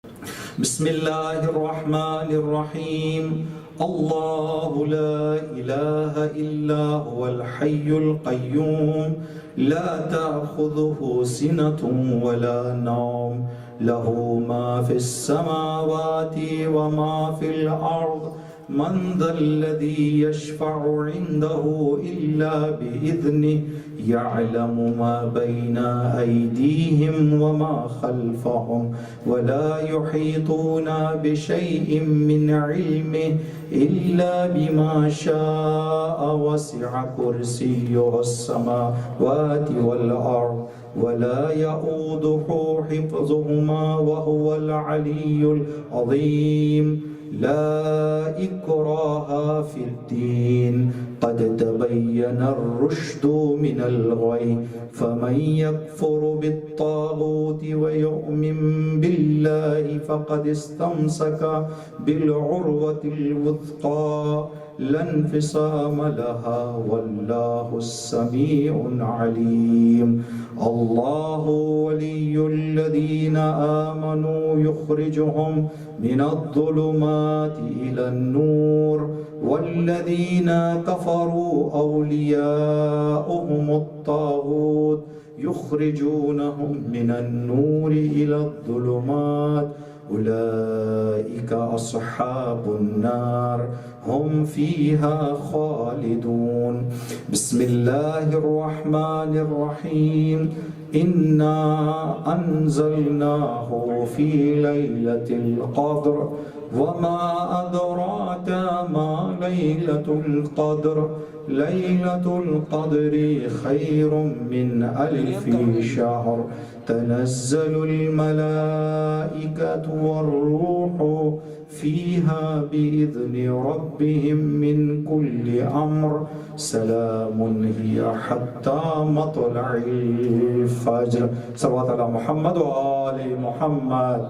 بسم الله الرحمن الرحيم. الله لا إله إلا هو الحي القيوم لا تأخذه سنة ولا نوم له ما في السماوات وما في الأرض من ذا الذي يشفع عنده إلا بإذنه يعلم ما بين أيديهم وما خلفهم ولا يحيطون بشيء من علمه إلا بما شاء وسع كرسيه السماوات والأرض ولا يؤوده حفظهما وهو العلي العظيم. لا إكراه في الدين قد تبين الرشد من الغي فمن يكفر بالطاغوت ويؤمن بالله فقد استمسك بالعروة الوثقى لا انفصام لها والله السميع العليم. الله ولي الذين آمنوا يخرجهم من الظلمات إلى النور والذين كفروا أولياؤهم الطاغوت يخرجونهم من النور إلى الظلمات أولئك أصحاب النار هم فيها خالدون. بسم الله الرحمن الرحيم. إنا أنزلناه في ليلة القدر وما أدراك ما ليلة القدر ليلة القدر خير من ألف شهر تنزل الملائكة والروح فيها بإذن ربهم من كل أمر سلام هي حتى مطلع الفجر. صلوات على محمد وآل محمد.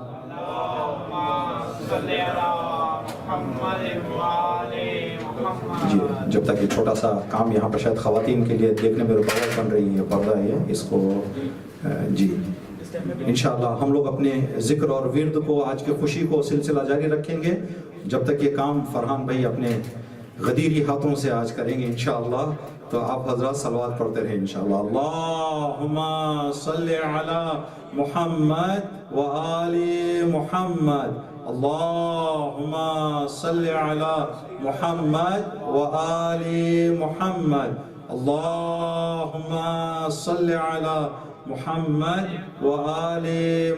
جی جب تک یہ چھوٹا سا کام یہاں پر شاید خواتین کے لیے دیکھنے میں رکاوٹ بن رہی ہے، پردہ ہے اس کو جی انشاءاللہ ہم لوگ اپنے ذکر اور ورد کو آج کی خوشی کو سلسلہ جاری رکھیں گے جب تک یہ کام فرحان بھائی اپنے غدیری ہاتھوں سے آج کریں گے انشاءاللہ. تو آپ حضرات صلوات پڑھتے رہیں انشاءاللہ. اللہم صلی علی محمد و آل محمد. اللہم صلی علی محمد و آل محمد. اللہم صلی علی محمد و آل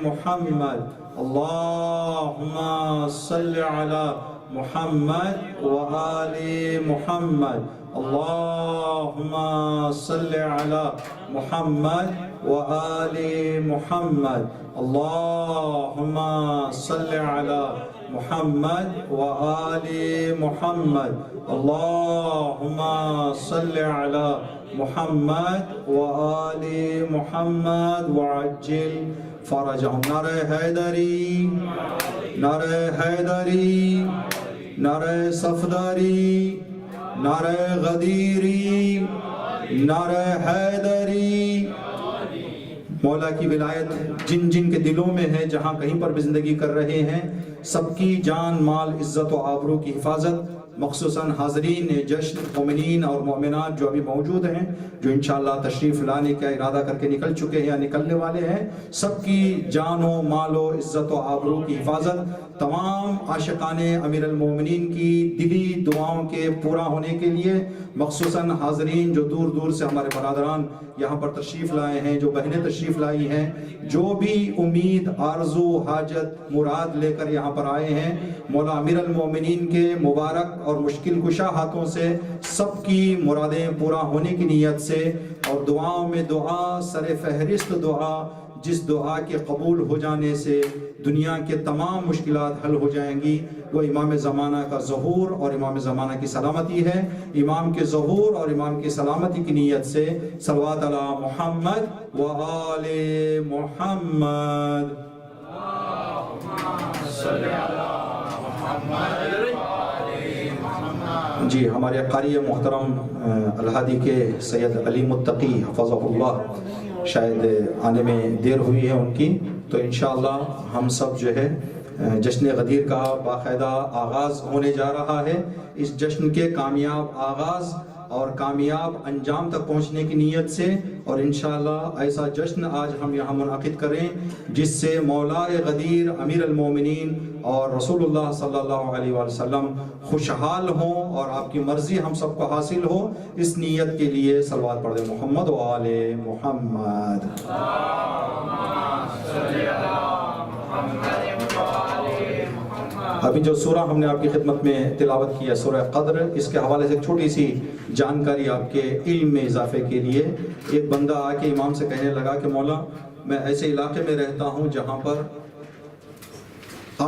محمد. اللہم صلی علی محمد و آل محمد. اللہم صلی علی محمد و آل محمد. اللہم صلی علی محمد و آل محمد. اللہم صلی علی محمد و آل محمد وعجل فرجهم. نعرہ حیدری، نعرہ حیدری، نعرہ صفدری، نعرہ غدیری، نعرہ حیدری. مولا کی ولایت جن جن کے دلوں میں ہے، جہاں کہیں پر بھی زندگی کر رہے ہیں، سب کی جان مال عزت و آبرو کی حفاظت، مخصوصاً حاضرین جشن مومنین اور مومنات جو ابھی موجود ہیں، جو انشاءاللہ تشریف لانے کا ارادہ کر کے نکل چکے ہیں یا نکلنے والے ہیں، سب کی جان و مال و عزت و آبرو کی حفاظت، تمام عاشقان امیر المومنین کی دلی دعاؤں کے پورا ہونے کے لیے، مخصوصاً حاضرین جو دور دور سے ہمارے برادران یہاں پر تشریف لائے ہیں، جو بہنیں تشریف لائی ہیں، جو بھی امید آرزو حاجت مراد لے کر یہاں پر آئے ہیں، مولا امیر المومنین کے مبارک اور مشکل کشا ہاتھوں سے سب کی مرادیں پورا ہونے کی نیت سے، اور دعاؤں میں دعا سر فہرست دعا، جس دعا کے قبول ہو جانے سے دنیا کے تمام مشکلات حل ہو جائیں گی، وہ امام زمانہ کا ظہور اور امام زمانہ کی سلامتی ہے. امام کے ظہور اور امام کی سلامتی کی نیت سے صلوات علی محمد و آل محمد. جی ہمارے قاری محترم الہادی کے سید علی متقی حفظہ اللہ شاید آنے میں دیر ہوئی ہے ان کی، تو انشاءاللہ ہم سب جو ہے جشن غدیر کا باقاعدہ آغاز ہونے جا رہا ہے. اس جشن کے کامیاب آغاز اور کامیاب انجام تک پہنچنے کی نیت سے اور انشاءاللہ ایسا جشن آج ہم یہاں منعقد کریں جس سے مولا غدیر امیر المومنین اور رسول اللہ صلی اللہ علیہ وآلہ وسلم خوشحال ہوں اور آپ کی مرضی ہم سب کو حاصل ہو. اس نیت کے لیے صلوات پڑھ دیں محمد و آل محمد. ابھی جو سورہ ہم نے آپ کی خدمت میں تلاوت کی ہے سورہ قدر، اس کے حوالے سے ایک چھوٹی سی جانکاری آپ کے علم میں اضافے کے لیے. ایک بندہ آ کے امام سے کہنے لگا کہ مولا میں ایسے علاقے میں رہتا ہوں جہاں پر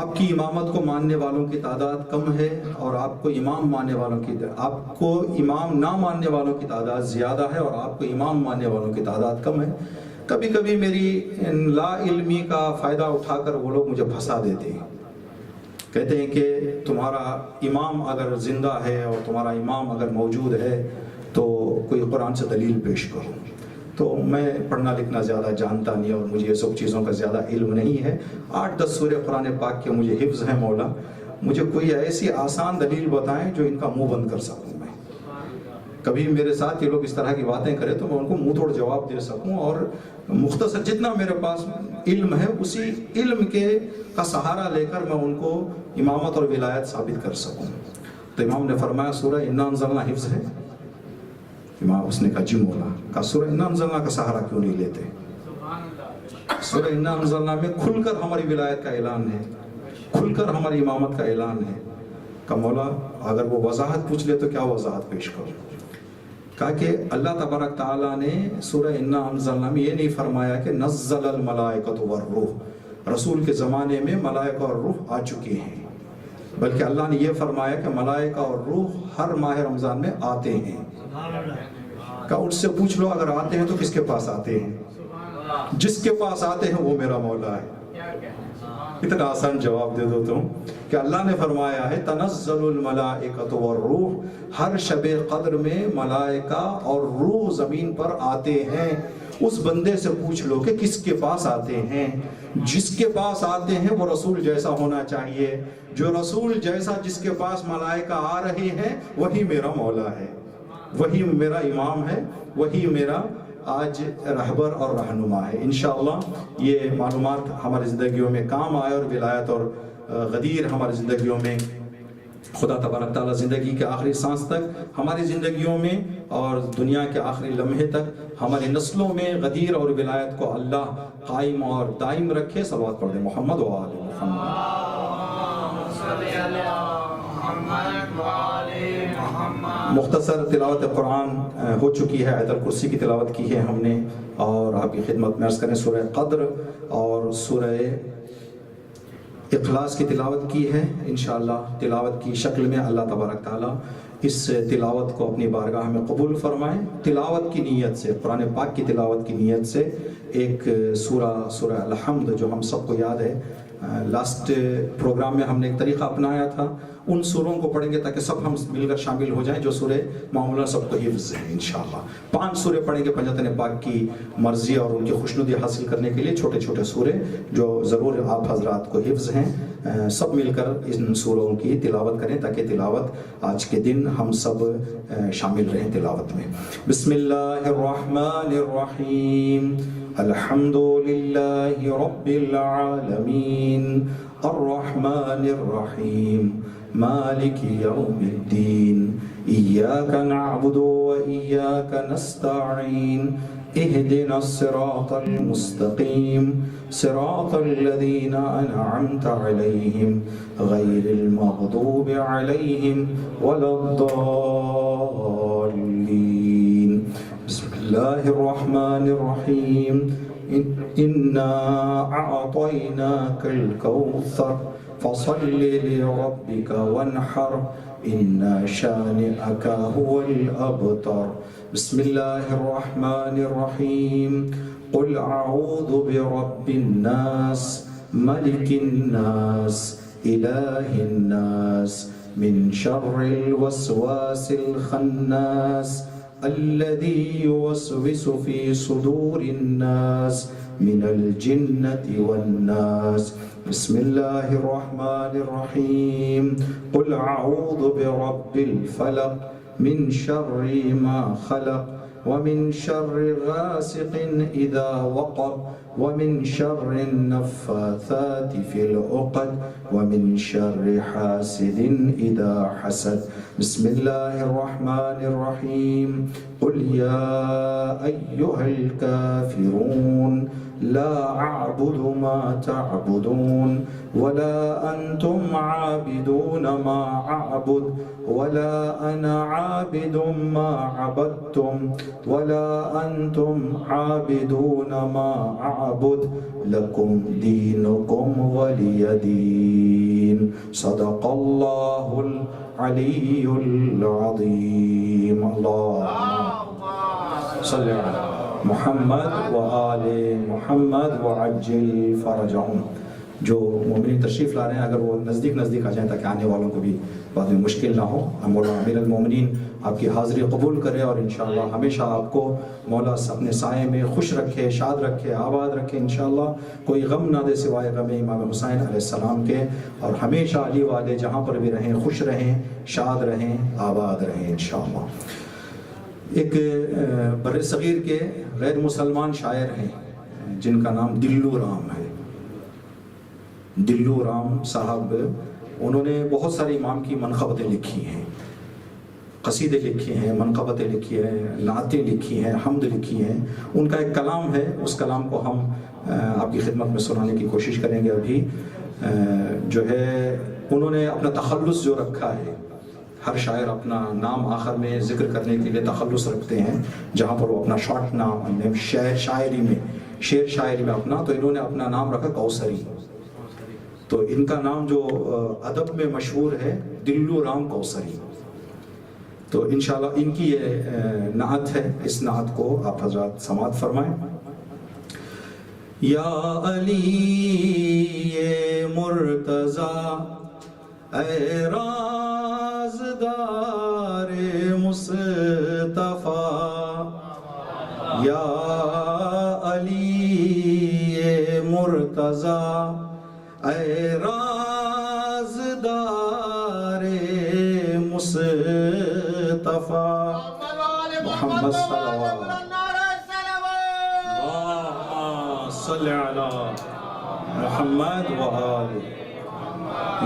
آپ کی امامت کو ماننے والوں کی تعداد کم ہے اور آپ کو امام نہ ماننے والوں کی تعداد زیادہ ہے اور آپ کو امام ماننے والوں کی تعداد کم ہے. کبھی کبھی میری لا علمی کا فائدہ اٹھا کر وہ لوگ مجھے پھنسا دیتے ہیں. کہتے ہیں کہ تمہارا امام اگر زندہ ہے اور تمہارا امام اگر موجود ہے تو کوئی قرآن سے دلیل پیش کرو. تو میں پڑھنا لکھنا زیادہ جانتا نہیں اور مجھے یہ سب چیزوں کا زیادہ علم نہیں ہے. 8-10 سورہ قرآن پاک کے مجھے حفظ ہے. مولا مجھے کوئی ایسی آسان دلیل بتائیں جو ان کا منہ بند کر سکوں. میں کبھی میرے ساتھ یہ لوگ اس طرح کی باتیں کریں تو میں ان کو منہ توڑ جواب دے سکوں اور مختصر جتنا میرے پاس علم ہے اسی علم کا سہارا لے کر میں ان کو امامت اور ولایت ثابت کر سکوں. تو امام نے فرمایا سورہ انا انزلنا حفظ ہے؟ امام اس نے کہا جی مولا. کہا سورہ انا انزلنا کا سہارا کیوں نہیں لیتے؟ سورہ انا انزلنا میں کھل کر ہماری ولایت کا اعلان ہے، کھل کر ہماری امامت کا اعلان ہے. کہا مولا اگر وہ وضاحت پوچھ لے تو کیا وضاحت پیش کروں؟ کہا کہ اللہ تبارک تعالیٰ نے سورہ انا انزلنا میں یہ نہیں فرمایا کہ نزل الملائکۃ والروح، رسول کے زمانے میں ملائکہ اور روح آ چکے ہیں، بلکہ اللہ نے یہ فرمایا کہ ملائکہ اور روح ہر ماہ رمضان میں آتے ہیں. کہا ان سے پوچھ لو اگر آتے ہیں تو کس کے پاس آتے ہیں؟ جس کے پاس آتے ہیں وہ میرا مولا ہے. اتنا آسان جواب دے دو تم کہ اللہ نے فرمایا ہے تنزل الملائکۃ والروح، ہر شب قدر میں ملائکہ اور روح زمین پر آتے ہیں. اس بندے سے پوچھ لو کہ کس کے پاس آتے ہیں. جس کے پاس آتے ہیں وہ رسول جیسا ہونا چاہیے. جو رسول جیسا جس کے پاس ملائکہ آ رہے ہیں وہی میرا مولا ہے، وہی میرا امام ہے، وہی میرا آج رہبر اور رہنما ہے. انشاءاللہ یہ معلومات ہماری زندگیوں میں کام آئے اور ولایت اور غدیر ہماری زندگیوں میں خدا تبارک تعالیٰ زندگی کے آخری سانس تک ہماری زندگیوں میں اور دنیا کے آخری لمحے تک ہماری نسلوں میں غدیر اور ولایت کو اللہ قائم اور دائم رکھے. صلوات پڑھ دیں محمد و آل محمد. مختصر تلاوت قرآن ہو چکی ہے. آیت الکرسی کی تلاوت کی ہے ہم نے اور آپ کی خدمت میں عرض کریں سورہ قدر اور سورہ اخلاص کی تلاوت کی ہے. انشاءاللہ تلاوت کی شکل میں اللہ تبارک تعالیٰ اس تلاوت کو اپنی بارگاہ میں قبول فرمائیں. تلاوت کی نیت سے، قرآن پاک کی تلاوت کی نیت سے ایک سورہ الحمد جو ہم سب کو یاد ہے، لاسٹ پروگرام میں ہم نے ایک طریقہ اپنایا تھا، ان سوروں کو پڑھیں گے تاکہ سب ہم مل کر شامل ہو جائیں جو سورے معمولاً سب کو حفظ ہیں. انشاءاللہ 5 سورے پڑھیں گے پنجتن پاک کی مرضی اور ان کی خوشنودی حاصل کرنے کے لیے، چھوٹے چھوٹے سورے جو ضرور آپ حضرات کو حفظ ہیں. سب مل کر ان سوروں کی تلاوت کریں تاکہ تلاوت آج کے دن ہم سب شامل رہیں تلاوت میں. بسم اللہ الرحمن الرحیم. الحمد للہ رب العالمین الرحمن الرحیم مالک یوم الدین ایاک نعبد و ایاک نستعین اهدنا الصراط المستقیم صراط الذین انعمت علیہم غیر المغضوب علیہم ولا الضالین. بسم اللہ الرحمن الرحیم. انا اعطیناک الکوثر فصل لربک وانحر ان شانئک هو الابتر. بسم اللہ الرحمن الرحیم. قل اعوذ برب الناس ملک الناس الہ الناس من شر الوسواس الخناس الذي يوسوس في صدور الناس من الجنة والناس. بسم الله الرحمن الرحيم. قل أعوذ برب الفلق من شر ما خلق ومن شر غاسق إذا وقب ومن شر النفاثات في العقد ومن شر حاسد إذا حسد. بسم الله الرحمن الرحيم. قل يا أيها الكافرون لا أعبد ما تعبدون ولا أنتم عابدون ما أعبد ولا أنا عابد ما عبدتم ولا أنتم عابدون ما أعبد لكم دينكم ولي دين. صدق الله العلي العظيم. اللهم صل على محمد وآل محمد وعجل فرجهم. جو مومنین تشریف لا رہے ہیں اگر وہ نزدیک آ جائیں تاکہ آنے والوں کو بھی بعد میں مشکل نہ ہو. مولا امیر المومنین آپ کی حاضری قبول کرے اور انشاءاللہ ہمیشہ آپ کو مولا اپنے سائے میں خوش رکھے، شاد رکھے، آباد رکھے انشاءاللہ. کوئی غم نہ دے سوائے غم امام حسین علیہ السلام کے. اور ہمیشہ علی والے جہاں پر بھی رہیں خوش رہیں، شاد رہیں، آباد رہیں انشاءاللہ. ایک بر صغیر کے غیر مسلمان شاعر ہیں جن کا نام دلو رام ہے. دلو رام صاحب انہوں نے بہت ساری امام کی منقبتیں لکھی ہیں، قصیدے لکھے ہیں، منقبتیں لکھی ہیں، نعتیں لکھی ہیں، حمد لکھی ہیں. ان کا ایک کلام ہے، اس کلام کو ہم آپ کی خدمت میں سنانے کی کوشش کریں گے. ابھی جو ہے انہوں نے اپنا تخلص جو رکھا ہے، ہر شاعر اپنا نام آخر میں ذکر کرنے کے لیے تخلص رکھتے ہیں جہاں پر وہ اپنا شارٹ نام شاعری میں اپنا، تو انہوں نے اپنا نام رکھا کوثری. تو ان کا نام جو ادب میں مشہور ہے دلو رام کوثری. تو انشاءاللہ ان کی یہ نعت ہے، اس نعت کو آپ حضرات سماعت فرمائیں. یا علی مرتضیٰ اے رازدار مصطفیٰ، یا علی مرتضیٰ اے رازدار مصطفیٰ. محمد صلوات اللہم صلی علی محمد وآلہ.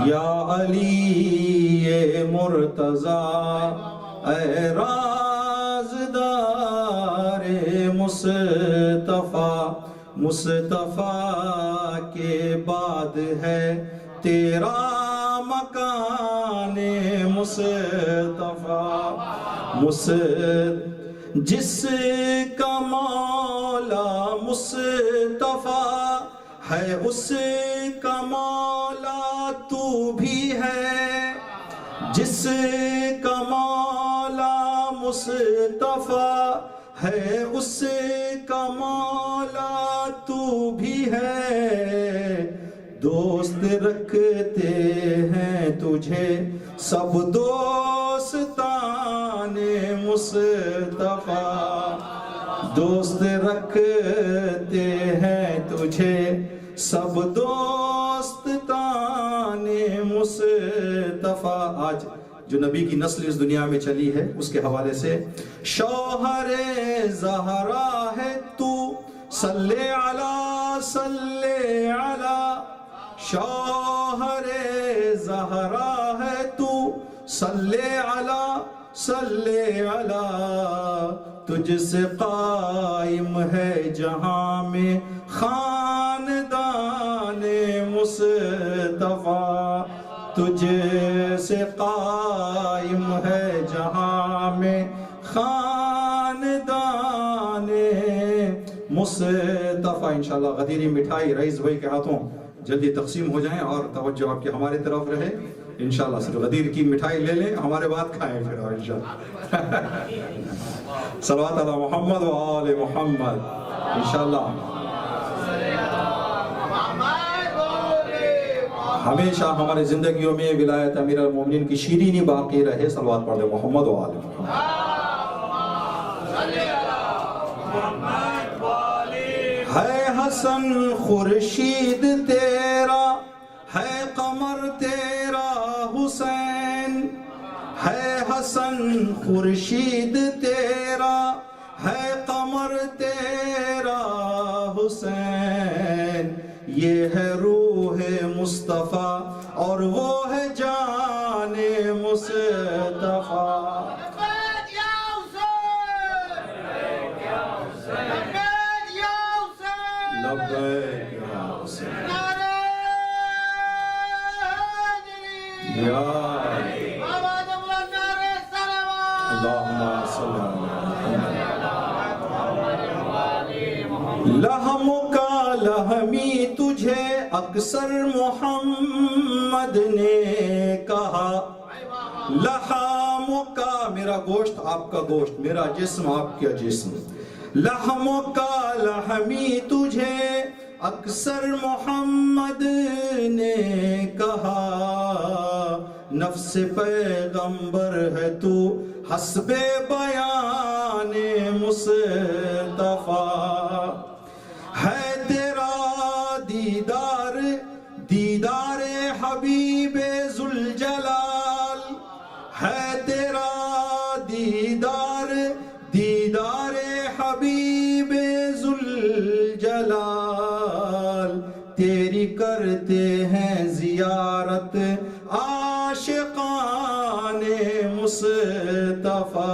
یا علی مرتضیٰ اے رازدار مصطفیٰ، مصطفیٰ کے بعد ہے تیرا مکان مصطفیٰ. جس کا مولا مصطفیٰ ہے اس کا مولا تو بھی ہے. جس کا مولا مصطفیٰ ہے اس کا مولا تو بھی ہے. دوست رکھتے ہیں تجھے سب دوستان مصطفیٰ. دوست رکھتے ہیں تجھے سب دوستان مصطفیٰ. آج جو نبی کی نسل اس دنیا میں چلی ہے اس کے حوالے سے شوہر زہرا ہے تو صلی علی صلی علی. شوہر زہرا ہے تو صلی علی صلی علی. تجھ سے قائم ہے جہاں میں خاندان مصطفیٰ. تجھ سے قائم ہے جہاں میں خاندان مصطفیٰ. انشاءاللہ غدیری مٹھائی رئیس بھائی کے ہاتھوں جلدی تقسیم ہو جائیں اور توجہ آپ کی ہماری طرف رہے. انشاءاللہ صرف غدیر کی مٹھائی لے لیں، ہمارے بعد کھائیں پھر انشاءاللہ. صلوات علی محمد و آل محمد. انشاءاللہ ہمیشہ ہماری زندگیوں میں ولایت امیر المومنین کی شیرینی باقی رہے. صلوات پڑھ لیں محمد و آل محمد. ہے حسن خورشید تیرا ہے قمر تیرا حسین ہے حسن خورشید تیرا ہے قمر تیرا حسین یہ ہے روح مصطفیٰ اور وہ ہے جان مصطفیٰ لبیک یا حسین یا اللہم صلی لہم کا لہمی تجھے اکثر محمد نے کہا لحم کا میرا گوشت آپ کا گوشت میرا جسم آپ کا جسم لحم کا لحمی تجھے اکثر محمد نے کہا نفس پیغمبر ہے تو حسب بیان مصطفیٰ ہے تیرا دیدار دیدار حبیب ذوالجلال ہے تیرا دیدار دیدار حبیب ذوالجلال تیری کرتے ہیں زیارت عاشقان مصطفیٰ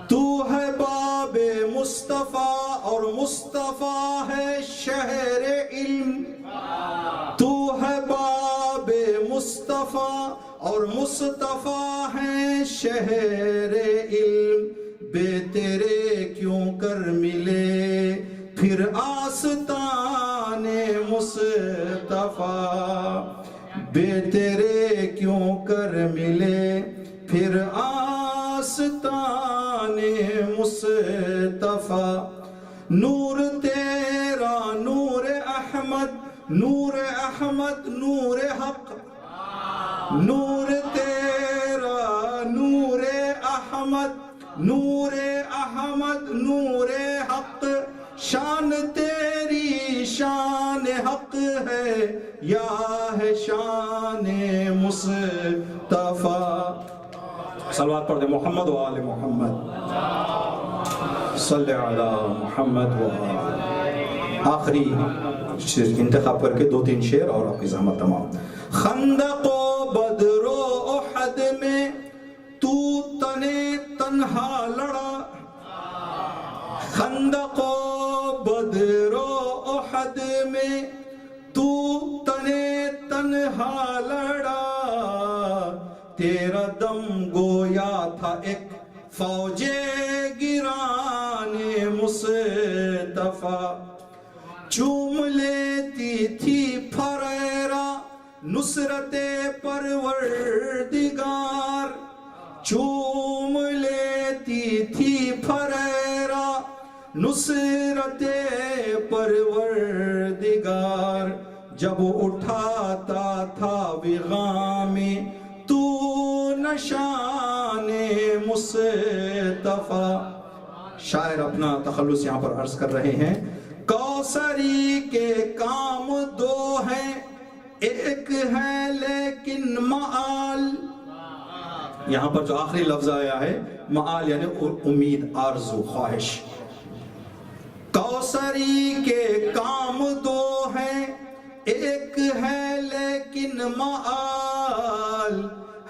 تو ہے باب مصطفیٰ اور مصطفیٰ ہے شہر علم تو ہے باب مصطفیٰ اور مصطفیٰ ہے شہر علم بے تیرے کیوں کر ملے پھر آستان مصطفیٰ بے تیرے کیوں کر ملے پھر آستان مصطفیٰ نور تیرا نور احمد نور احمد نور حق نور تیرا نور احمد نور احمد نور حق شان تیری شان حق ہے یا ہے شان مصطفیٰ صلوات پڑھ دے محمد و آل محمد صلی علی محمد و آل آخری انتخاب کر کے 2-3 شعر اور آپ کی زحمت تمام خندق و بدر و احد میں تو تنے تنہا لڑا خندق و بدر و احد میں تو تنے تنہا لڑا تیرا دم گویا تھا ایک فوج گران مصطفیٰ چوم لیتی تھی پھریرا نصرت پروردگار چوم لیتی تھی پھریرا نصرت پروردگار جب اٹھاتا تھا وغام تو نشان مصطفیٰ شاعر اپنا تخلص یہاں پر عرض کر رہے ہیں کوثری کے کام 2 ہیں ایک ہے لیکن معال یہاں پر جو آخری لفظ آیا ہے معال یعنی امید آرزو خواہش کوثری کے کام 2 ہیں ایک ہے لیکن معال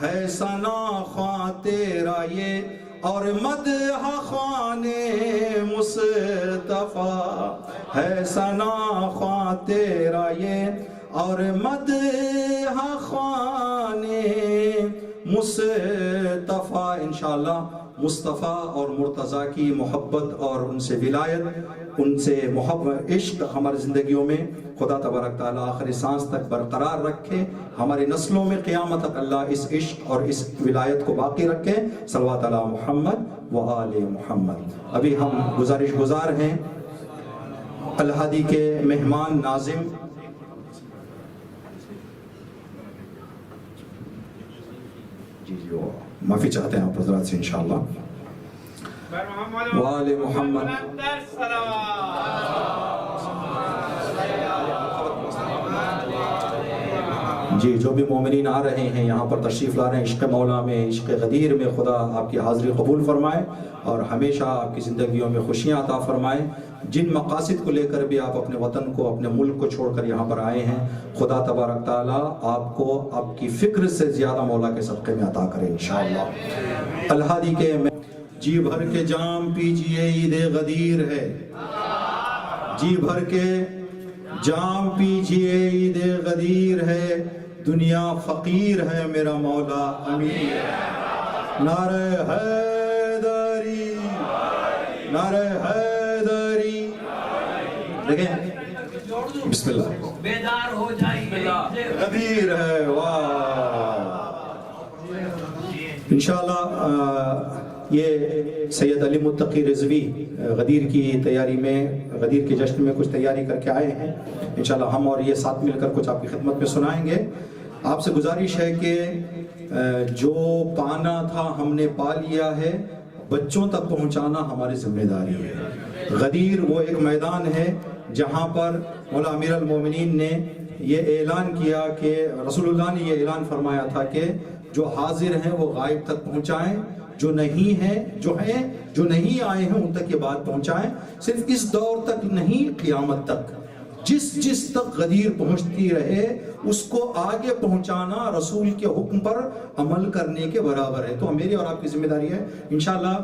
ہے ثنا خواں تیرا یہ اور مدح خوان مصطفیٰ ہے ثنا خواں تیرا یہ اور مدح خوان مصطفیٰ انشاءاللہ مصطفیٰ اور مرتضیٰ کی محبت اور ان سے ولایت ان سے محبت عشق ہماری زندگیوں میں خدا تبارک تعالیٰ آخری سانس تک برقرار رکھے ہماری نسلوں میں قیامت تک اللہ اس عشق اور اس ولایت کو باقی رکھے صلوات علی محمد و آل محمد ابھی ہم گزارش گزار ہیں الہادی کے مہمان ناظم معافی چاہتے ہیں آپ حضرات سے انشاءاللہ وآل محمد جی جو بھی مومنین آ رہے ہیں یہاں پر تشریف لا رہے ہیں، عشق مولا میں، عشق غدیر میں خدا آپ کی حاضری قبول فرمائے اور ہمیشہ آپ کی زندگیوں میں خوشیاں عطا فرمائے۔ جن مقاصد کو لے کر بھی آپ اپنے وطن کو، اپنے ملک کو چھوڑ کر یہاں پر آئے ہیں، خدا تبارک تعالیٰ آپ کو آپ کی فکر سے زیادہ مولا کے صدقے میں عطا کرے انشاءاللہ۔ الہادی کے جی بھر کے جام پیجئے عید غدیر ہے، جی بھر کے جام پیجئے عید غدیر ہے، دنیا فقیر ہے میرا مولا امیر ہے۔ نعرہ حیدری، نعرہ حیدری۔ دیکھیں بسم اللہ، بیدار ہو جائیے، غدیر ہے، واہ۔ انشاءاللہ یہ سید علی متقی رضوی غدیر کی تیاری میں، غدیر کے جشن میں کچھ تیاری کر کے آئے ہیں، انشاءاللہ ہم اور یہ ساتھ مل کر کچھ آپ کی خدمت میں سنائیں گے۔ آپ سے گزارش ہے کہ جو پانا تھا ہم نے پا لیا ہے، بچوں تک پہنچانا ہماری ذمہ داری ہے۔ غدیر وہ ایک میدان ہے جہاں پر مولا امیر المومنین نے یہ اعلان کیا کہ رسول اللہ نے یہ اعلان فرمایا تھا کہ جو حاضر ہیں وہ غائب تک پہنچائیں، جو نہیں ہیں، جو نہیں آئے ہیں ان تک یہ بات پہنچائیں۔ صرف اس دور تک نہیں، قیامت تک جس تک غدیر پہنچتی رہے اس کو آگے پہنچانا رسول کے حکم پر عمل کرنے کے برابر ہے۔ تو میری اور آپ کی ذمہ داری ہے انشاءاللہ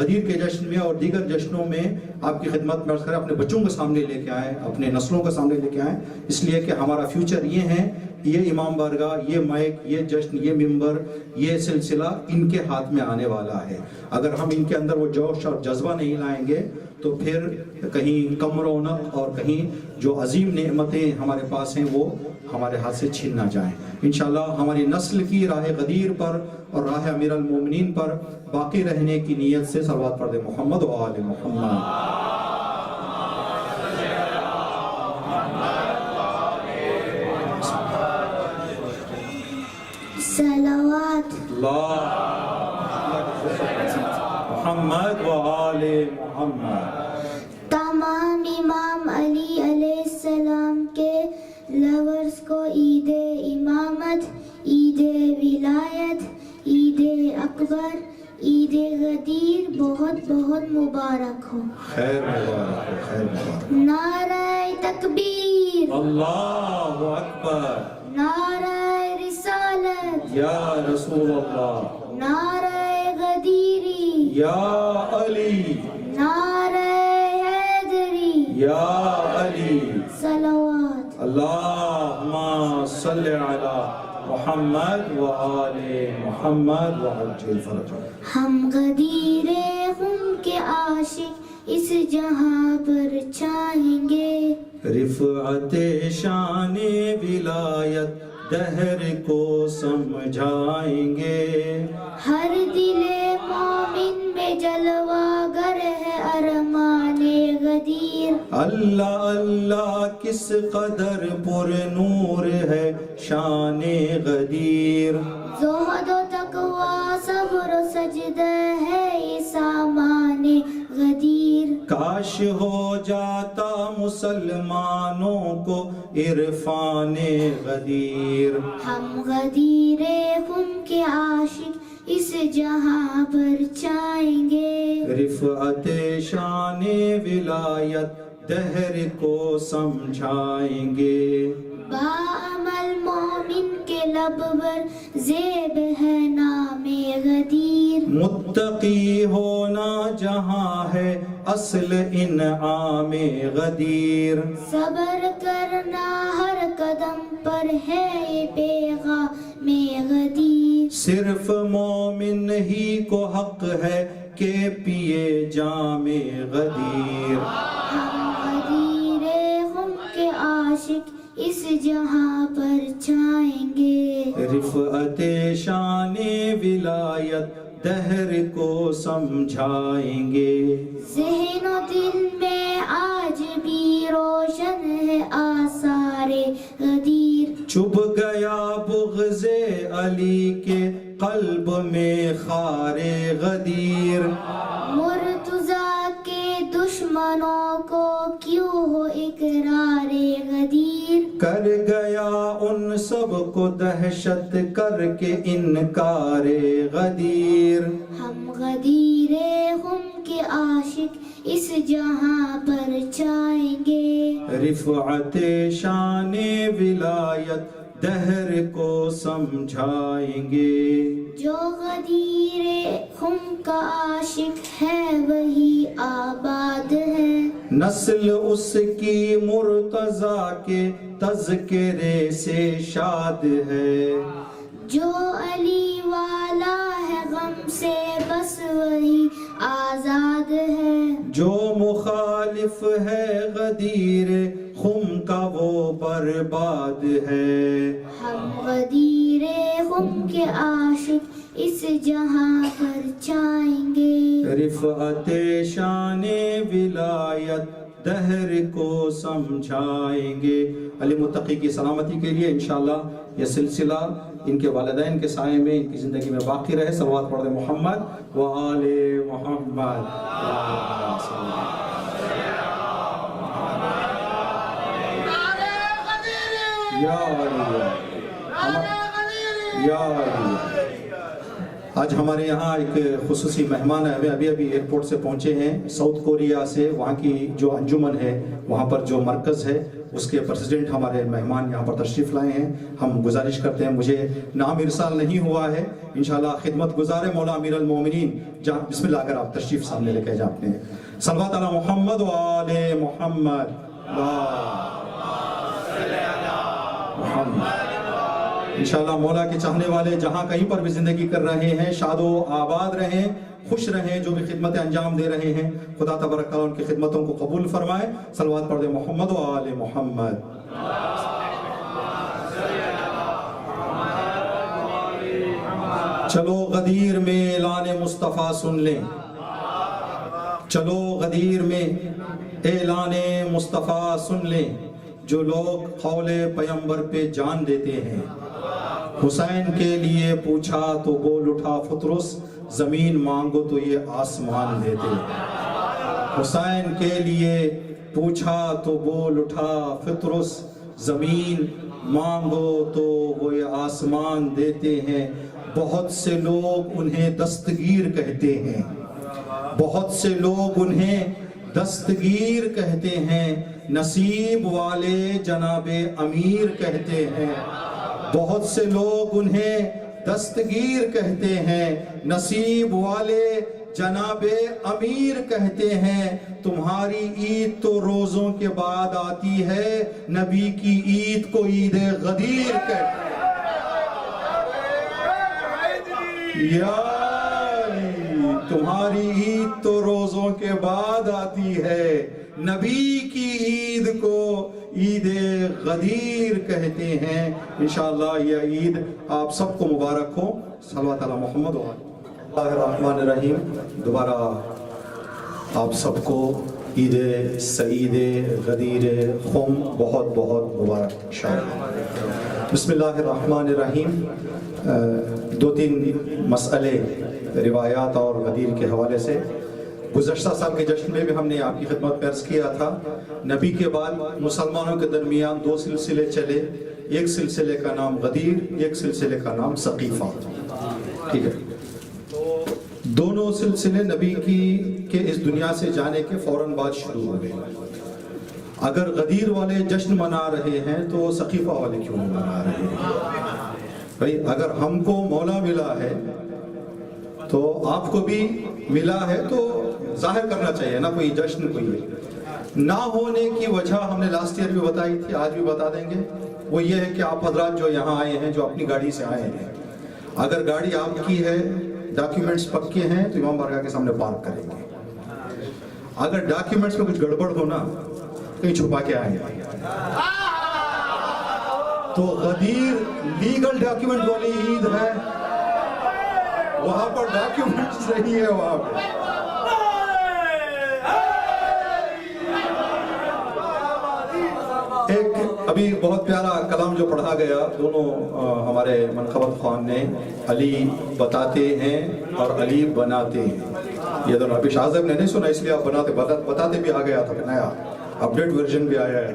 غدیر کے جشن میں اور دیگر جشنوں میں آپ کی خدمت میں عرض کریں، اپنے بچوں کو سامنے لے کے آئیں، اپنے نسلوں کو سامنے لے کے آئیں، اس لیے کہ ہمارا فیوچر یہ ہے، یہ امام بارگاہ، یہ مائک، یہ جشن، یہ ممبر، یہ سلسلہ ان کے ہاتھ میں آنے والا ہے۔ اگر ہم ان کے اندر وہ جوش اور جذبہ نہیں لائیں گے تو پھر کہیں کم رونق اور کہیں جو عظیم نعمتیں ہمارے پاس ہیں وہ ہمارے ہاتھ سے چھن نہ جائیں۔ انشاءاللہ ہماری نسل کی راہ غدیر پر اور راہ امیر المومنین پر باقی رہنے کی نیت سے صلوات پڑھ دیں محمد و آل محمد۔ صلوات محمد و آل محمد۔ تمام امام علی علیہ السلام کے لورز کو عید امامت، عید ولایت، عید اکبر، عید غدیر بہت بہت مبارک ہو۔ خیر مبارک ہو، خیر مبارک۔ نعرہ تکبیر، اللہ اکبر، نعرہ رسالت، یا رسول اللہ، نعرہ غدیری، یا علی، نعرہ حیدری، یا علی۔ صلوات اللہم صلی علی محمد و آل محمد وعجل فرجہ۔ ہم غدیر خم کے عاشق اس جہاں پر چاہیں گے، رفعت شان ولایت دہر کو سمجھائیں گے، ہر دل مومن میں جلوہ گر ہے ارمان غدیر۔ اللہ اللہ کس قدر پر نور ہے شان غدیر، زہد و تقوی صبر و سجدہ ہے یہ سامان غدیر۔ کاش ہو جاتا مسلمانوں کو عرفان غدیر، ہم غدیر خم کے عاشق اس جہاں پر چاہیں گے، رفعت شان ولایت دہر کو سمجھائیں گے، باعمل مومن کے لب پر زیب ہے نام غدیر۔ متقی ہونا جہاں ہے اصل انعام غدیر، صبر کرنا ہر قدم پر ہے پیغام غدیر۔ صرف مومن ہی کو حق ہے کہ پیے جام غدیر، ہم غدیر خم کے عاشق اس جہاں پر چاہیں گے، رفعت شان ولایت دہر کو سمجھائیں گے، ذہن و دل میں آج بھی روشن ہے آثار غدیر۔ چبھ گیا بغض علی کے قلب میں خار غدیر، مرتضیٰ کے دشمنوں کو کیوں ہو اقرار غدیر۔ کر گیا ان سب کو دہشت کر کے انکار غدیر. ہم غدیر خم کے عاشق اس جہاں پر چاہیں گے. رفعت شان ولایت دہر کو سمجھائیں گے. جو غدیر خم کا عاشق ہے وہی آباد ہے. نسل اس کی مرتضیٰ کے تذکرے سے شاد ہے. جو علی والا ہے غم سے بس وہی آزاد ہے. جو مخالف ہے غدیر خم کا وہ برباد ہے. ہم غدیر خم کے عاشق اس جہاں پر چاہیں گے. رفعت شان ولایت دہر کو سمجھائیں گے. علی متقی کی سلامتی کے لیے انشاءاللہ یہ سلسلہ ان کے والدین کے سائے میں ان کی زندگی میں باقی رہے. صلوات پڑھ دیں محمد و آل محمد. یا علی یا علی. آج ہمارے یہاں ایک خصوصی مہمان ہے. ہمیں ابھی ایئرپورٹ سے پہنچے ہیں ساؤتھ کوریا سے. وہاں کی جو انجمن ہے وہاں پر جو مرکز ہے اس کے پریزیڈنٹ ہمارے مہمان یہاں پر تشریف لائے ہیں. ہم گزارش کرتے ہیں, مجھے نام ارسال نہیں ہوا ہے, انشاءاللہ خدمت گزار مولا امیر المومنین بسم اللہ اگر آپ تشریف سامنے لے کے جاتے ہیں. صلوات علی محمد و آل محمد. انشاءاللہ مولا کے چاہنے والے جہاں کہیں پر بھی زندگی کر رہے ہیں شاد و آباد رہیں, خوش رہیں. جو بھی خدمتیں انجام دے رہے ہیں خدا تبارک تعالیٰ ان کی خدمتوں کو قبول فرمائے. صلوات پڑھ دیں محمد و آل محمد. چلو غدیر میں اعلان مصطفیٰ سن لیں. چلو غدیر میں اعلان مصطفیٰ سن لیں. جو لوگ قول پیغمبر پہ جان دیتے ہیں. حسین کے لیے پوچھا تو بول اٹھا فطرس, زمین مانگو تو یہ آسمان دیتے. حسین کے لیے پوچھا تو بول اٹھا فطرس, زمین مانگو تو وہ یہ آسمان دیتے ہیں. بہت سے لوگ انہیں دستگیر کہتے ہیں. بہت سے لوگ انہیں دستگیر کہتے ہیں. نصیب والے جناب امیر کہتے ہیں. بہت سے لوگ انہیں دستگیر کہتے ہیں. نصیب والے جناب امیر کہتے ہیں. تمہاری عید تو روزوں کے بعد آتی ہے, نبی کی عید کو عید غدیر کہتے ہیں. یا تمہاری عید تو روزوں کے بعد آتی ہے, نبی کی عید کو عید غدیر کہتے ہیں. انشاءاللہ یہ عید آپ سب کو مبارک ہو. صلوات علی محمد و اللہ الرحمن الرحیم. دوبارہ آپ سب کو عید سعید غدیر خم بہت بہت مبارک انشاءاللہ. بسم اللہ الرحمن الرحیم. دو تین مسئلے روایات اور غدیر کے حوالے سے. گزشتہ سال کے جشن میں بھی ہم نے آپ کی خدمت میں عرض کیا تھا, نبی کے بعد مسلمانوں کے درمیان دو سلسلے چلے. ایک سلسلے کا نام غدیر, ایک سلسلے کا نام ثقیفہ. ٹھیک ہے, دونوں سلسلے نبی کے اس دنیا سے جانے کے فوراً بعد شروع ہو گئے. اگر غدیر والے جشن منا رہے ہیں تو ثقیفہ والے کیوں نہیں منا رہے ہیں؟ بھائی اگر ہم کو مولا ملا ہے تو آپ کو بھی ملا ہے تو ظاہر کرنا چاہیے نا کوئی جشن. کوئی نہ ہونے کی وجہ ہم نے لاسٹ ایئر بھی بتائی تھی, آج بھی بتا دیں گے. وہ یہ ہے کہ آپ حضرات جو یہاں آئے ہیں, جو اپنی گاڑی سے آئے ہیں, اگر گاڑی آپ کی ہے, ڈاکیومنٹس پکے ہیں تو امام بارگاہ کے سامنے پارک کریں گے. اگر ڈاکیومنٹس میں کچھ گڑبڑ ہو نا, کہیں چھپا کے آئیں گے. تو غدیر لیگل ڈاکیومنٹ والی عید ہے, وہاں پر ڈاکیومنٹس نہیں ہے. وہاں پہ ایک ابھی بہت پیارا کلام جو پڑھا گیا, دونوں ہمارے منقبت خوان نے, علی بتاتے ہیں اور علی بناتے ہیں. یہ دونوں ابھی شاہ صاحب نے نہیں سنا اس لیے آپ بتاتے بھی آ گیا تھا, نیا اپڈیٹ ورژن بھی آیا ہے.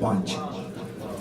5,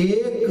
1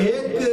1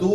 2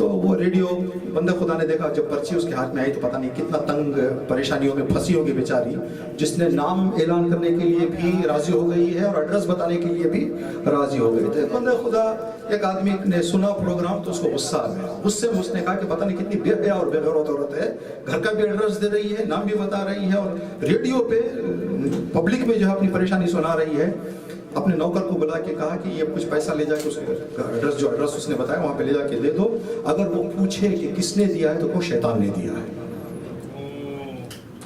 تو وہ ریڈیو بندے خدا نے دیکھا جب پرچی اس کے ہاتھ میں آئی تو پتہ نہیں کتنا تنگ پریشانیوں میں پھنسی ہوگی بیچاری، جس نے نام اعلان کرنے کے لیے بھی راضی ہو گئی ہے اور ایڈریس بتانے کے لیے بھی راضی ہو گئی تھے. بندے خدا ایک آدمی نے سنا پروگرام تو اس کو غصہ آ گیا. غصے میں اس نے کہا کہ پتہ نہیں کتنی بے حیا اور بے غیرت عورت ہے، گھر کا بھی ایڈریس دے رہی ہے، نام بھی بتا رہی ہے اور ریڈیو پہ پبلک میں جو ہے اپنی پریشانی سنا رہی ہے. اپنے نوکر کو بلا کے کہا کہ یہ کچھ پیسہ لے جا کے اس کا ایڈریس اس نے بتایا وہاں پہ لے جا کے دے دو. اگر وہ پوچھے کہ کس نے دیا ہے تو وہ شیطان نے دیا ہے.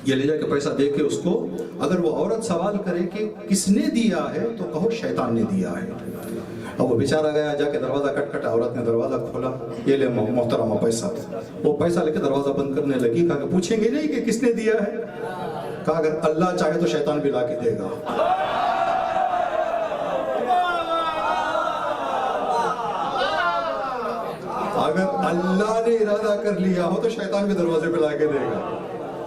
یہ لے جا کے پیسہ دے کے اس کو، اگر وہ عورت سوال کرے کہ کس نے دیا ہے تو کہو شیطان نے دیا ہے. اب وہ بیچارہ گیا، جا کے دروازہ کٹا، عورت نے دروازہ کھولا، یہ لے محترمہ پیسہ. وہ پیسہ لے کے دروازہ بند کرنے لگی. کہا کہ پوچھیں گے نہیں کہ کس نے دیا ہے؟ کہا اگر اللہ چاہے تو شیطان بھی لا کے دے گا. اگر اللہ نے ارادہ کر لیا ہو تو شیطان بھی دروازے پہ لا کے دے گا.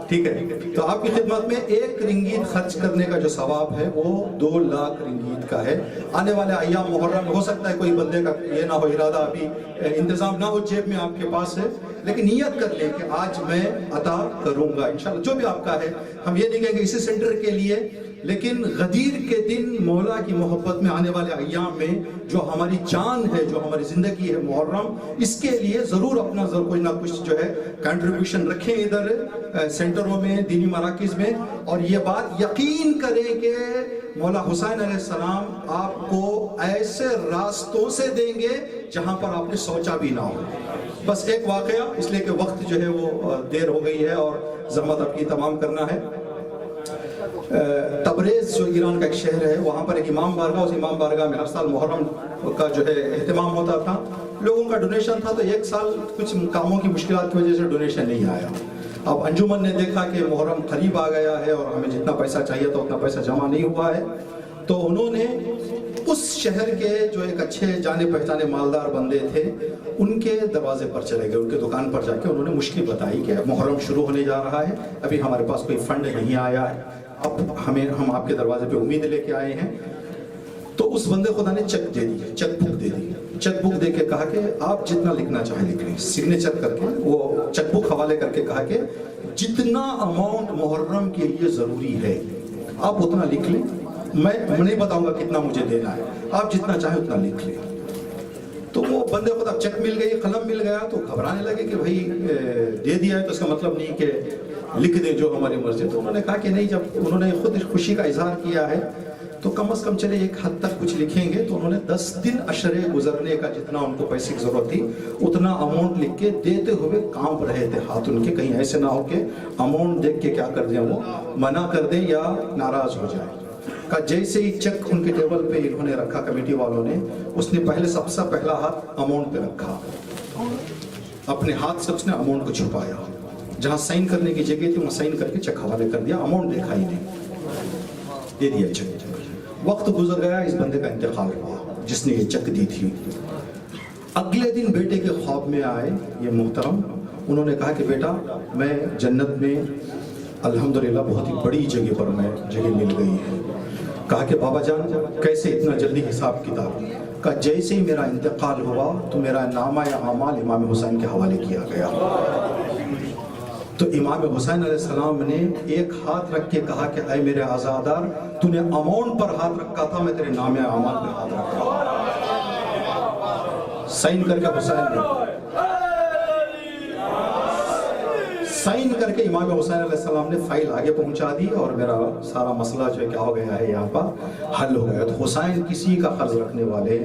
ٹھیک ہے، تو آپ کی خدمت میں 1 رنگیت خرچ کرنے کا جو ثواب ہے وہ 2 لاکھ رنگیت کا ہے. آنے والے ایام محرم میں ہو سکتا ہے کوئی بندے کا یہ نہ ہو ارادہ، ابھی انتظام نہ ہو جیب میں آپ کے پاس ہے، لیکن نیت کر لیں کہ آج میں عطا کروں گا انشاءاللہ جو بھی آپ کا ہے. ہم یہ نہیں کہیں گے اسی سینٹر کے لیے، لیکن غدیر کے دن مولا کی محبت میں آنے والے ایام میں جو ہماری جان ہے، جو ہماری زندگی ہے محرم، اس کے لیے ضرور اپنا کوئی نہ کچھ جو ہے کنٹریبیوشن رکھیں ادھر سینٹروں میں، دینی مراکز میں. اور یہ بات یقین کریں کہ مولا حسین علیہ السلام آپ کو ایسے راستوں سے دیں گے جہاں پر آپ نے سوچا بھی نہ ہو. بس ایک واقعہ، اس لیے کہ وقت جو ہے وہ دیر ہو گئی ہے اور زحمت آپ کی تمام کرنا ہے. تبریز جو ایران کا ایک شہر ہے، وہاں پر ایک امام بارگاہ، اس امام بارگاہ میں ہر سال محرم کا جو ہے اہتمام ہوتا تھا. لوگوں کا ڈونیشن تھا، تو ایک سال کچھ کاموں کی مشکلات کی وجہ سے ڈونیشن نہیں آیا. اب انجمن نے دیکھا کہ محرم قریب آ گیا ہے اور ہمیں جتنا پیسہ چاہیے تھا اتنا پیسہ جمع نہیں ہوا ہے، تو انہوں نے اس شہر کے جو ایک اچھے جانے پہچانے مالدار بندے تھے ان کے دروازے پر چلے گئے، ان کے دکان پر جا کے انہوں نے مشکل بتائی کہ محرم شروع ہونے جا رہا ہے، ابھی ہمارے پاس کوئی فنڈ نہیں آیا ہے، اب ہم آپ کے دروازے پہ امید لے کے آئے ہیں. تو اس بندے خدا نے چیک دے دی، چیک بک دے دی. چیک بک دے کے کہا کہ آپ جتنا لکھنا چاہیں لکھ لیں. سگنیچر کر کے وہ چیک بک حوالے کر کے کہا کہ جتنا اماؤنٹ محرم کے لیے ضروری ہے آپ اتنا لکھ لیں، میں نہیں بتاؤں گا کتنا مجھے دینا ہے، آپ جتنا چاہیں اتنا لکھ لیں. تو وہ بندے خدا چیک مل گئی، قلم مل گیا، تو گھبرانے لگے کہ بھائی دے دیا ہے تو اس کا مطلب نہیں کہ لکھ دیں جو ہماری مرضی. تو انہوں نے کہا کہ نہیں، جب انہوں نے خود خوشی کا اظہار کیا ہے تو کم از کم چلے ایک حد تک کچھ لکھیں گے. تو انہوں نے 10 دن عشرے گزرنے کا جتنا ان کو پیسے کی ضرورت تھی اتنا اماؤنٹ لکھ کے دیتے ہوئے کانپ رہے تھے ہاتھ ان کے، کہیں ایسے نہ ہو کہ اماؤنٹ دیکھ کے کیا کر دیں، وہ منع کر دیں یا ناراض ہو جائے. کہ جیسے ہی چیک ان کے ٹیبل پہ انہوں نے رکھا کمیٹی والوں نے، اس نے پہلے سب سے پہلا ہاتھ اماؤنٹ پہ رکھا، اپنے ہاتھ سے اس نے اماؤنٹ کو چھپایا، جہاں سائن کرنے کی جگہ تھی وہاں سائن کر کے چیک حوالے کر دیا، اماؤنٹ دیکھا ہی نہیں، دے دیا چیک. وقت گزر گیا، اس بندے کا انتقال ہوا جس نے یہ چیک دی تھی. اگلے دن بیٹے کے خواب میں آئے یہ محترم، انہوں نے کہا کہ بیٹا میں جنت میں الحمدللہ بہت ہی بڑی جگہ پر میں جگہ مل گئی ہے. کہا کہ بابا جان کیسے اتنا جلدی حساب کتاب؟ کہا جیسے ہی میرا انتقال ہوا تو میرا نامہ اعمال امام حسین کے حوالے کیا گیا. تو امام حسین علیہ السلام نے ایک ہاتھ رکھ کے کہا کہ اے میرے آزادار، تو نے اماؤنٹ پر ہاتھ رکھا تھا، میں تیرے نام اعمال پر ہاتھ رکھا. سائن کر کے حسین نے سائن کر کے امام حسین علیہ السلام نے فائل آگے پہنچا دی اور میرا سارا مسئلہ جو ہے کیا ہو گیا ہے یہاں پر حل ہو گیا. تو حسین کسی کا قرض رکھنے والے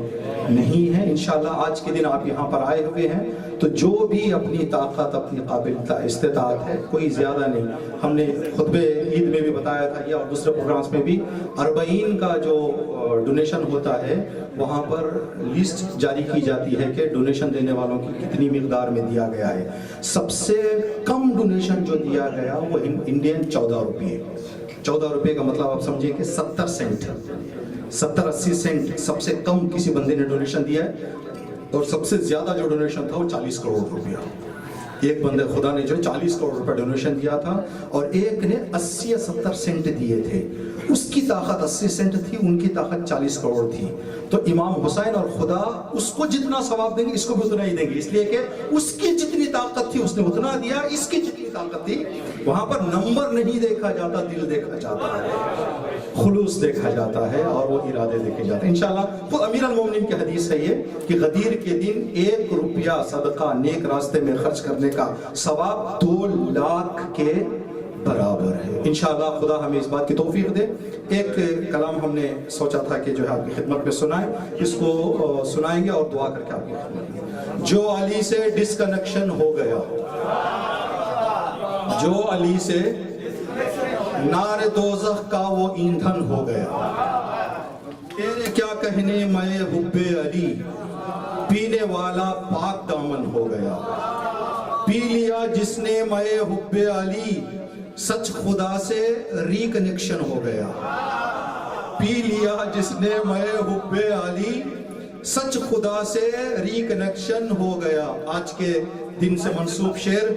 نہیں ہیں. انشاءاللہ آج کے دن آپ یہاں پر آئے ہوئے ہیں تو جو بھی اپنی طاقت اپنی قابل استطاعت ہے، کوئی زیادہ نہیں. ہم نے خطبے عید میں بھی بتایا تھا یہ اور دوسرے پروگرامز میں بھی، 40 کا جو ڈونیشن ہوتا ہے وہاں پر لسٹ جاری کی جاتی ہے کہ ڈونیشن دینے والوں کی کتنی مقدار میں دیا گیا ہے. سب سے کم ڈونیشن جو دیا گیا وہ انڈین 14 روپے. 14 روپے کا مطلب آپ سمجھیں کہ 70 سینٹ، 70-80 سینٹ سب سے کم کسی بندے نے ڈونیشن دیا ہے. اور سب سے زیادہ جو ڈونیشن تھا وہ 40 کروڑ روپیہ. ایک بندے خدا نے جو 40 کروڑ روپے ڈونیشن دیا تھا اور ایک نے 80 یا 70 سینٹ دیے تھے. اس کی طاقت 80 سینٹ تھی, ان کی طاقت 40 کروڑ تھی. تو امام حسین اور خدا اس کو جتنا ثواب دیں گے اس کو بھی اتنا ہی دیں گے, اس لیے کہ اس کی جتنی طاقت تھی اس نے اتنا دیا, اس کی جتنی طاقت تھی. وہاں پر نمبر نہیں دیکھا جاتا, دل دیکھا جاتا ہے, خلوص دیکھا جاتا ہے اور وہ ارادے دیکھے جاتے ہیں. انشاءاللہ خود امیر المومنین کی حدیث ہے یہ کہ غدیر کے دن 1 روپیہ صدقہ نیک راستے میں خرچ کرنے کا ثواب 2 لاکھ کے برابر ہے. انشاءاللہ خدا ہمیں اس بات کی توفیق دے. ایک کلام ہم نے سوچا تھا کہ جو ہے آپ کی خدمت میں سنائیں, اس کو سنائیں گے اور دعا کر کے آپ کی خدمت میں. جو علی سے ڈسکنیکشن ہو گیا, جو علی سے نار دوزخ کا وہ ایندھن ہو گیا. تیرے کیا کہنے میں حب علی, پینے والا پاک دامن ہو گیا. پی لیا جس نے میں حب علی, سچ خدا سے ری کنیکشن ہو گیا. پی لیا جس نے میں حب علی, سچ خدا سے ری کنیکشن ہو گیا. آج کے دن سے منسوب شعر.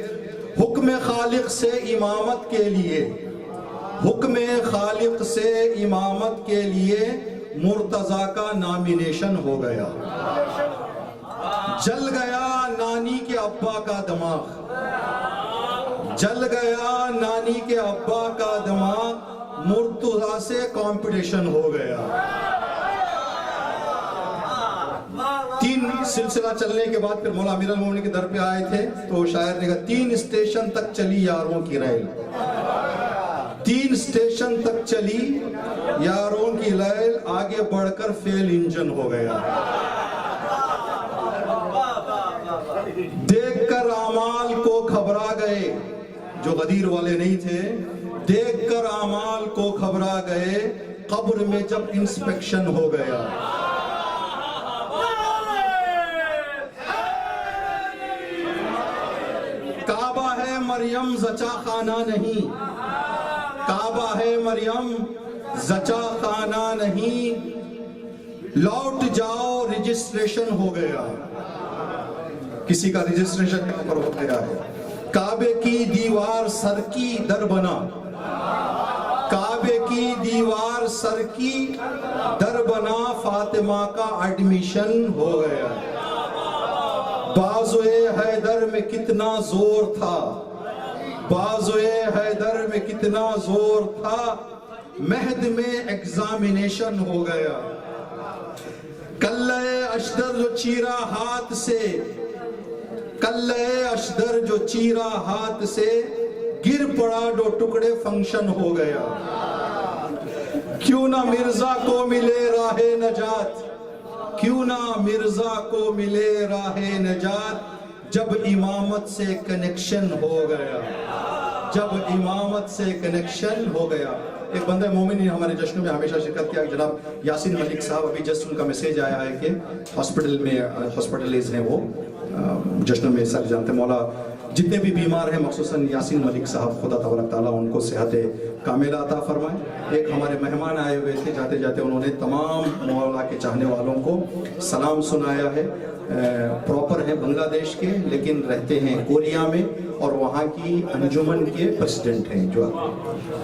حکم خالق سے امامت کے لیے, حکم خالق سے امامت کے لیے مرتضیٰ کا نامینیشن ہو گیا. جل گیا نانی کے ابا کا دماغ, جل گیا نانی کے ابا کا دماغ, مرتضیٰ سے کمپٹیشن ہو گیا. 3 سلسلہ چلنے کے بعد پھر مولا امیر المومنین کے در پہ آئے تھے تو شاعر نے کہا 3 اسٹیشن تک چلی یاروں کی ریل, 3 اسٹیشن تک چلی یاروں کی ریل, آگے بڑھ کر فیل انجن ہو گیا. دیکھ کر اعمال کو گھبرا گئے, جو غدیر والے نہیں تھے, دیکھ کر اعمال کو گھبرا گئے, قبر میں جب انسپیکشن ہو گیا. کعبہ ہے مریم زچا خانہ نہیں, کعبہ ہے مریم زچا خانہ نہیں, لوٹ جاؤ رجسٹریشن ہو گیا. کسی کا رجسٹریشن کہاں پر ہو گیا ہے. کعبے کی دیوار سر کی در بنا, کعبے کی دیوار سر کی در بنا, فاطمہ کا ایڈمیشن ہو گیا. بازوئے حیدر میں کتنا زور تھا, بازوئے حیدر میں کتنا زور تھا, مہد میں ایگزامینیشن ہو گیا. کلے اشدر جو چیرا ہاتھ سے, کلے اشدر جو چیرا ہاتھ سے, گر پڑا 2 ٹکڑے فنکشن ہو گیا. کیوں نہ مرزا کو ملے راہ نجات, کیوں نہ مرزا کو ملے راہ نجات, جب امامت سے کنیکشن ہو گیا, جب امامت سے کنیکشن ہو گیا. ایک بندہ مومن ہمارے جشن میں ہمیشہ شرکت کیا, جناب یاسین ملک صاحب, ابھی جسٹ ان کا میسیج آیا ہے کہ ہاسپٹل میں ہاسپٹلائز ہیں, وہ جشن میں حصہ جانتے. مولا جتنے بھی بیمار ہیں مخصوصاً یاسین ملک صاحب, خدا تبارک تعالیٰ ان کو صحت کاملہ عطا فرمائے. ایک ہمارے مہمان آئے ہوئے تھے, جاتے جاتے انہوں نے تمام مولا کے چاہنے والوں کو سلام سنایا ہے. پراپر ہیں بنگلہ دیش کے لیکن رہتے ہیں کوریا میں, اور وہاں کی انجمن کے پریزیڈنٹ ہیں جو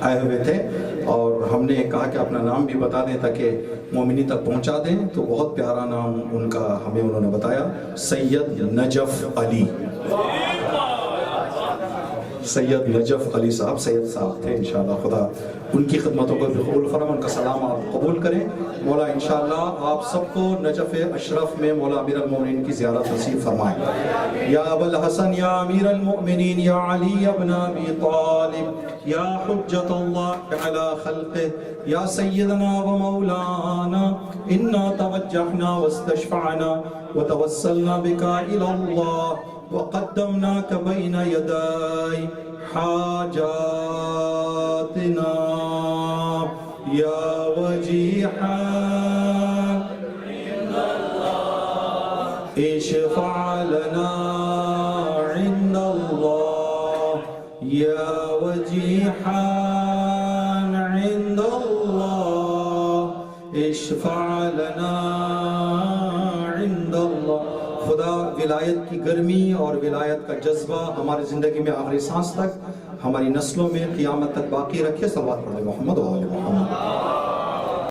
آئے ہوئے تھے. اور ہم نے کہا کہ اپنا نام بھی بتا دیں تاکہ مومنی تک پہنچا دیں, تو بہت پیارا نام ان کا ہمیں انہوں نے بتایا, سید نجف علی. سید نجف علی صاحب سید صاحب تھے. انشاءاللہ خدا ان کی خدمتوں کو بھی قبول فرمائے, ان کا سلام آپ قبول کریں. مولا انشاءاللہ آپ سب کو نجف اشرف میں مولا امیر المومنین کی زیارت نصیب فرمائیں. یا ابا الحسن یا امیر المؤمنین یا علی ابن ابی طالب یا حجت اللہ علی خلقہ یا سیدنا و مولانا, انا توجہنا واستشفعنا وتوسلنا بکا الی اللہ وقدمناك بين يداي حاجاتنا يا وجيحا اشفع لنا عند الله يا وجيحا عند الله اشفع لنا عند الله خدا ولایت کی گرمی اور ولایت کا جذبہ ہماری زندگی میں آخری سانس تک ہماری نسلوں میں قیامت تک باقی رکھے. صلوات پڑھیں محمد و آل محمد.